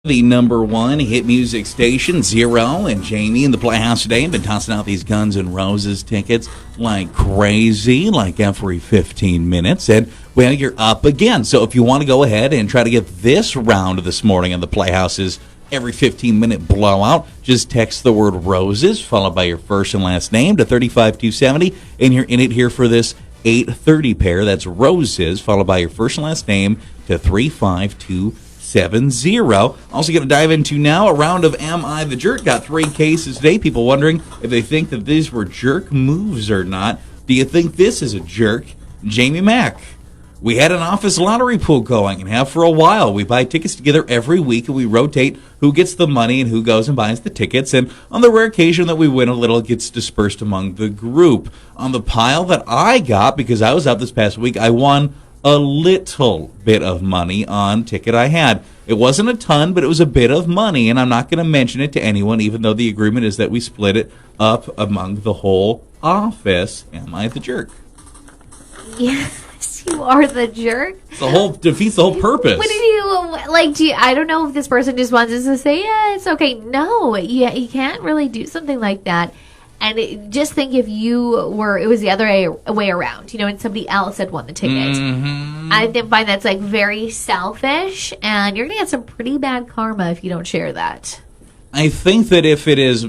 The number one hit music station, Zero, and Jamie in the Playhouse today have been tossing out these Guns N' Roses tickets like crazy, like every 15 minutes. And, well, you're up again. So if you want to go ahead and try to get this round this morning on the Playhouse's every 15-minute blowout, just text the word Roses, followed by your first and last name to 35270, and you're in it here for this 8:30 pair. That's Roses, followed by your first and last name to 35270. Also going to dive into now a round of Am I the Jerk? Got 3 cases today. People wondering if they think that these were jerk moves or not. Do you think this is a jerk? Jamie Mack. We had an office lottery pool going and have for a while. We buy tickets together every week and we rotate who gets the money and who goes and buys the tickets. And on the rare occasion that we win a little, it gets dispersed among the group. On the pile that I got, because I was out this past week, I won a little bit of money on ticket I had. It wasn't a ton, but it was a bit of money, and I'm not going to mention it to anyone, even though the agreement is that we split it up among the whole office. Am I the jerk? Yes, you are the jerk. Defeats the whole purpose. What did you I don't know if this person just wants us to say, yeah, it's okay. No, you can't really do something like that. And just think if it was the other way around, and somebody else had won the ticket. Mm-hmm. I find that's very selfish, and you're going to get some pretty bad karma if you don't share that. I think that if it is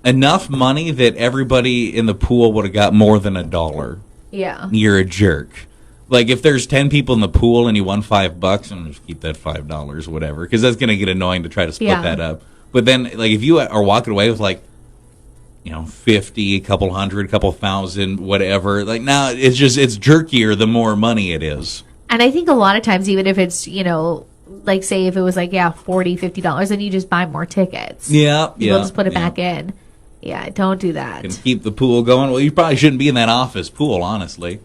enough money that everybody in the pool would have got more than $1, yeah, you're a jerk. Like if there's 10 people in the pool and you won $5, I'm just keep that $5, whatever, because that's going to get annoying to try to split that up. But then, if you are walking away with 50, a couple hundred, a couple thousand, whatever. Now it's jerkier the more money it is. And I think a lot of times, even if it's, say if it was $40, $50, then you just buy more tickets. Yeah. You'll just put it back in. Yeah, don't do that. And keep the pool going. Well, you probably shouldn't be in that office pool, honestly.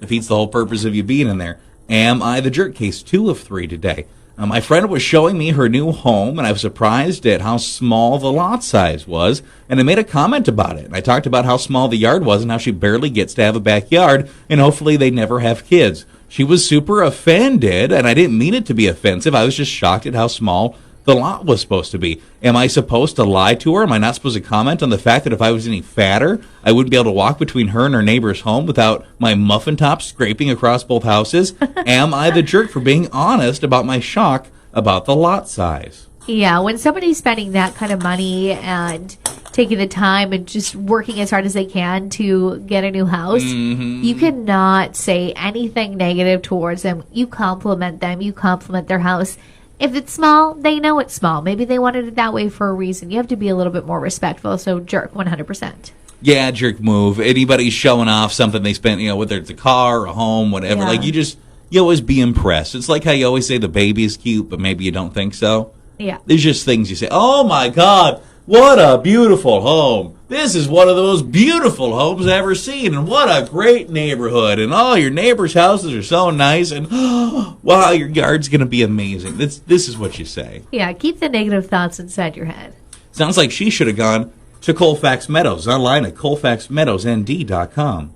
Defeats the whole purpose of you being in there. Am I the jerk? Case 2 of 3 today. My friend was showing me her new home, and I was surprised at how small the lot size was, and I made a comment about it. And I talked about how small the yard was and how she barely gets to have a backyard, and hopefully they never have kids. She was super offended, and I didn't mean it to be offensive. I was just shocked at how small the lot was supposed to be. Am I supposed to lie to her? Am I not supposed to comment on the fact that if I was any fatter, I wouldn't be able to walk between her and her neighbor's home without my muffin top scraping across both houses? Am I the jerk for being honest about my shock about the lot size? Yeah, when somebody's spending that kind of money and taking the time and just working as hard as they can to get a new house, you cannot say anything negative towards them. You compliment them. You compliment their house. If it's small, they know it's small. Maybe they wanted it that way for a reason. You have to be a little bit more respectful. So jerk, 100%. Yeah, jerk move. Anybody's showing off something they spent, whether it's a car, a home, whatever. Yeah. You always be impressed. It's like how you always say the baby's cute, but maybe you don't think so. Yeah. There's just things you say, oh my God, what a beautiful home. This is one of the most beautiful homes I've ever seen, and what a great neighborhood, and all your neighbors' houses are so nice, and wow, your yard's going to be amazing. This is what you say. Yeah, keep the negative thoughts inside your head. Sounds like she should have gone to Colfax Meadows, online at colfaxmeadowsnd.com.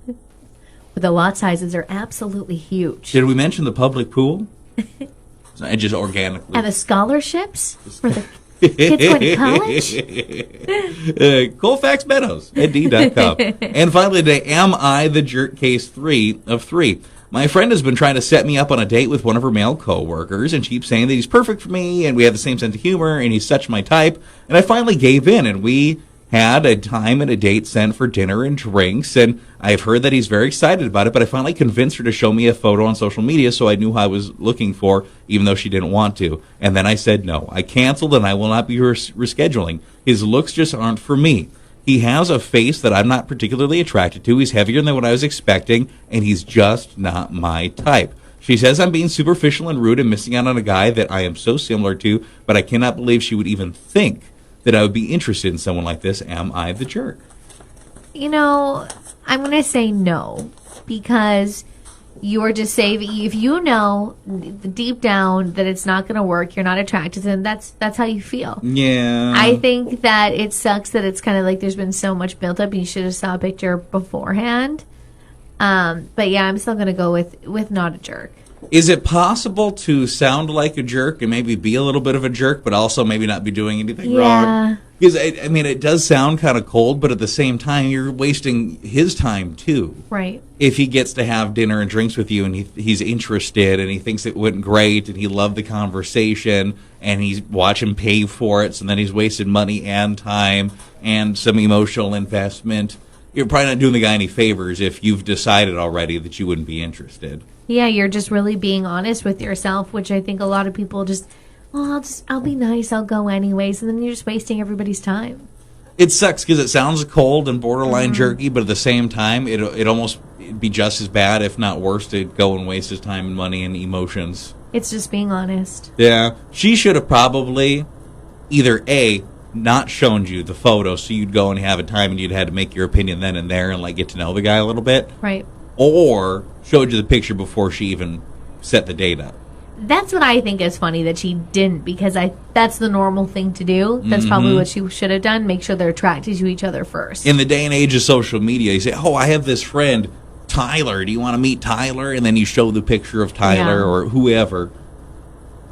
But the lot sizes are absolutely huge. Did we mention the public pool? And just organically. And the scholarships for the kids going to college? Colfax Meadows, ND.com. And finally today, Am I the Jerk? Case 3 of 3. My friend has been trying to set me up on a date with one of her male coworkers, and she keeps saying that he's perfect for me, and we have the same sense of humor, and he's such my type. And I finally gave in, and we had a time and a date sent for dinner and drinks, and I've heard that he's very excited about it, but I finally convinced her to show me a photo on social media so I knew who I was looking for, even though she didn't want to. And then I said no. I canceled, and I will not be rescheduling. His looks just aren't for me. He has a face that I'm not particularly attracted to. He's heavier than what I was expecting, and he's just not my type. She says I'm being superficial and rude and missing out on a guy that I am so similar to, but I cannot believe she would even think that I would be interested in someone like this. Am I the jerk? I'm going to say no, because you're just saying, if you know deep down that it's not going to work, you're not attracted to them, that's how you feel. Yeah. I think that it sucks that it's kind of like there's been so much built up. You should have saw a picture beforehand. But yeah, I'm still going to go with not a jerk. Is it possible to sound like a jerk and maybe be a little bit of a jerk, but also maybe not be doing anything wrong? Because, I mean, it does sound kind of cold, but at the same time, you're wasting his time, too. Right. If he gets to have dinner and drinks with you and he's interested and he thinks it went great and he loved the conversation and he's watching pay for it, so then he's wasted money and time and some emotional investment, you're probably not doing the guy any favors if you've decided already that you wouldn't be interested. Yeah, you're just really being honest with yourself, which I think a lot of people just, I'll be nice, I'll go anyways, and then you're just wasting everybody's time. It sucks because it sounds cold and borderline jerky, but at the same time, it'd almost be just as bad, if not worse, to go and waste his time and money and emotions. It's just being honest. Yeah. She should have probably either A, not shown you the photo so you'd go and have a time and you'd had to make your opinion then and there and like get to know the guy a little bit. Right. Or showed you the picture before she even set the date up. That's what I think is funny that she didn't, because that's the normal thing to do. That's probably what she should have done. Make sure they're attracted to each other first. In the day and age of social media, you say, I have this friend, Tyler. Do you want to meet Tyler? And then you show the picture of Tyler or whoever.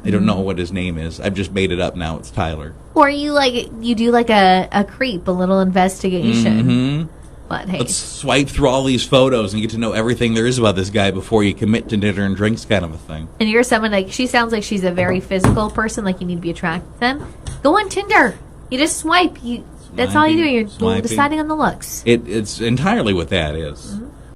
I don't know what his name is. I've just made it up now. It's Tyler. Or you do like a creep, a little investigation. But hey, let's swipe through all these photos and get to know everything there is about this guy before you commit to dinner and drinks, kind of a thing. And you're someone like, she sounds like she's a very physical person, like you need to be attracted to them. Go on Tinder. You just swipe. That's all you do. You're deciding on the looks. It's entirely what that is.